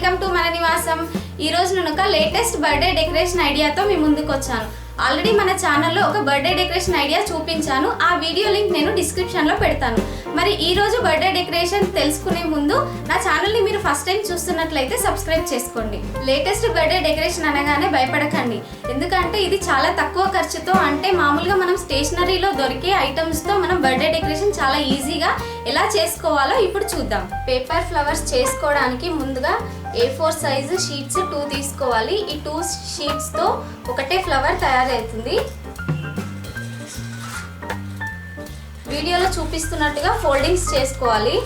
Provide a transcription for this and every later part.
Welcome to మన నివాసం. ఈ రోజు నేను ఒక లేటెస్ట్ బర్త్డే డెకరేషన్ ఐడియాతో మీ ముందుకు వచ్చాను. ఆల్రెడీ మన ఛానల్లో ఒక బర్త్డే డెకరేషన్ ఐడియా చూపించాను. ఆ వీడియో లింక్ నేను డిస్క్రిప్షన్లో పెడతాను. మరి ఈ రోజు బర్త్డే డెకరేషన్ తెలుసుకునే ముందు నా ఛానల్ని మీరు ఫస్ట్ టైం చూస్తున్నట్లయితే సబ్స్క్రైబ్ చేసుకోండి. లేటెస్ట్ బర్త్డే డెకరేషన్ అనగానే భయపడకండి, ఎందుకంటే ఇది చాలా తక్కువ ఖర్చుతో, అంటే మామూలుగా మనం స్టేషనరీలో దొరికే ఐటమ్స్తో మనం బర్త్డే డెకరేషన్ చాలా ఈజీగా ఎలా చేసుకోవాలో ఇప్పుడు చూద్దాం. పేపర్ ఫ్లవర్స్ చేసుకోవడానికి ముందుగా A4 సైజు షీట్స్ 2 తీసుకోవాలి. ఈ 2 షీట్స్తో ఒకటే ఫ్లవర్ తయారవుతుంది. వీడియోలో చూపిస్తున్నట్టుగా ఫోల్డింగ్స్ చేసుకోవాలి.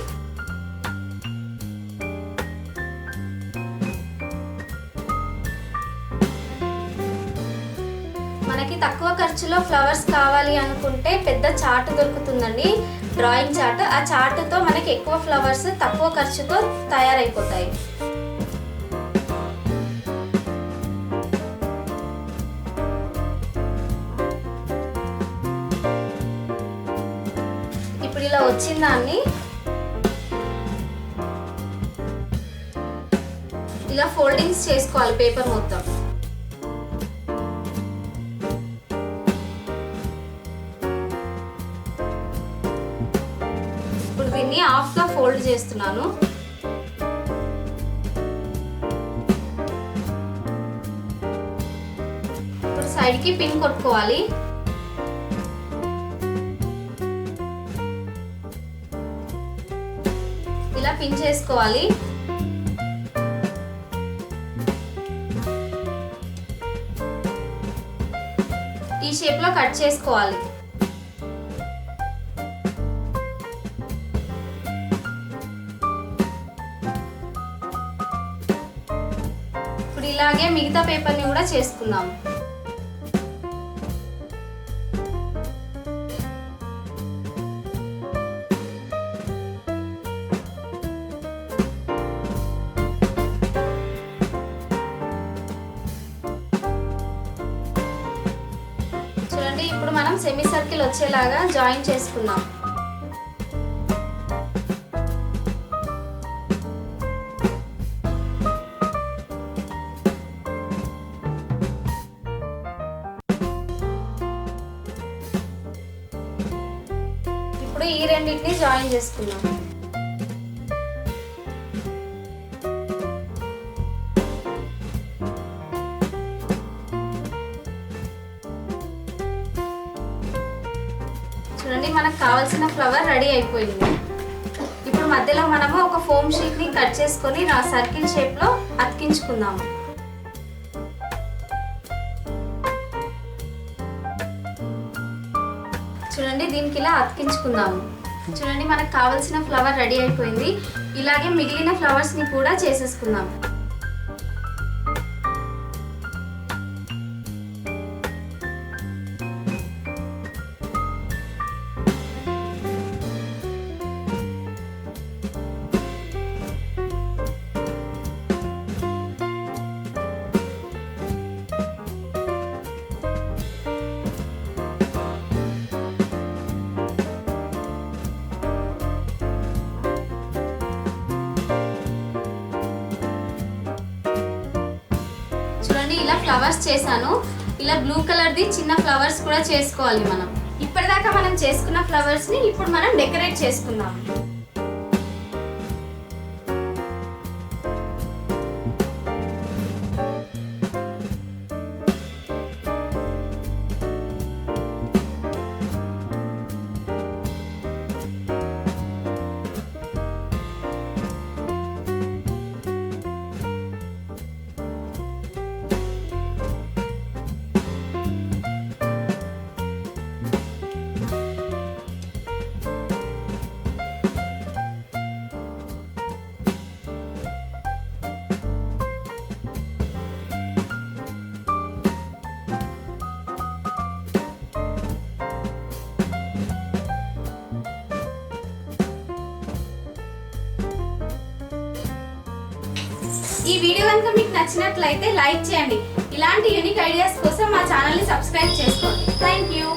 మనకి తక్కువ ఖర్చులో ఫ్లవర్స్ కావాలి అనుకుంటే పెద్ద చార్ట్ దొరుకుతుందండి, డ్రాయింగ్ చార్ట్. ఆ చార్ట్తో మనకి ఎక్కువ ఫ్లవర్స్ తక్కువ ఖర్చుతో తయారైపోతాయి. ఇప్పుడు ఇలా వచ్చిన దాన్ని ఇలా ఫోల్డింగ్స్ చేసుకోవాలి పేపర్ మొత్తం. ఇప్పుడు దీన్ని హాఫ్గా ఫోల్డ్ చేస్తున్నాను. ఇప్పుడు సైడ్కి పిన్ కొట్టుకోవాలి. ఇలా పిన్ చేసుకోవాలి. ఈ షేప్ లో కట్ చేసుకోవాలి. ఇప్పుడు ఇలాగే మిగతా పేపర్ని కూడా చేసుకుందాం. చూడండి, ఇప్పుడు మనం సెమీ సర్కిల్ వచ్చేలాగా జాయిన్ చేసుకుందాం. ఇప్పుడు ఈ రెండింటిని జాయిన్ చేసుకుందాం. చూడండి, మనకు కావాల్సిన ఫ్లవర్ రెడీ అయిపోయింది. ఇప్పుడు మధ్యలో మనము ఒక ఫోమ్ షీట్ని కట్ చేసుకొని సర్కిల్ షేప్లో అతికించుకుందాము. చూడండి, దీనికి ఇలా అతికించుకుందాము. చూడండి, మనకు కావాల్సిన ఫ్లవర్ రెడీ అయిపోయింది. ఇలాగే మిగిలిన ఫ్లవర్స్ని కూడా చేసేసుకుందాం. చూడండి, ఇలా ఫ్లవర్స్ చేశాను. ఇలా బ్లూ కలర్ది చిన్న ఫ్లవర్స్ కూడా చేసుకోవాలి మనం. ఇప్పటిదాకా మనం చేసుకున్న ఫ్లవర్స్ని ఇప్పుడు మనం డెకరేట్ చేసుకుందాం. ఈ వీడియో కనుక మీకు నచ్చినట్లయితే లైక్ చేయండి. ఇలాంటి యూనిక్ ఐడియాస్ కోసం మా ఛానల్ని సబ్స్క్రైబ్ చేసుకోండి. Thank you.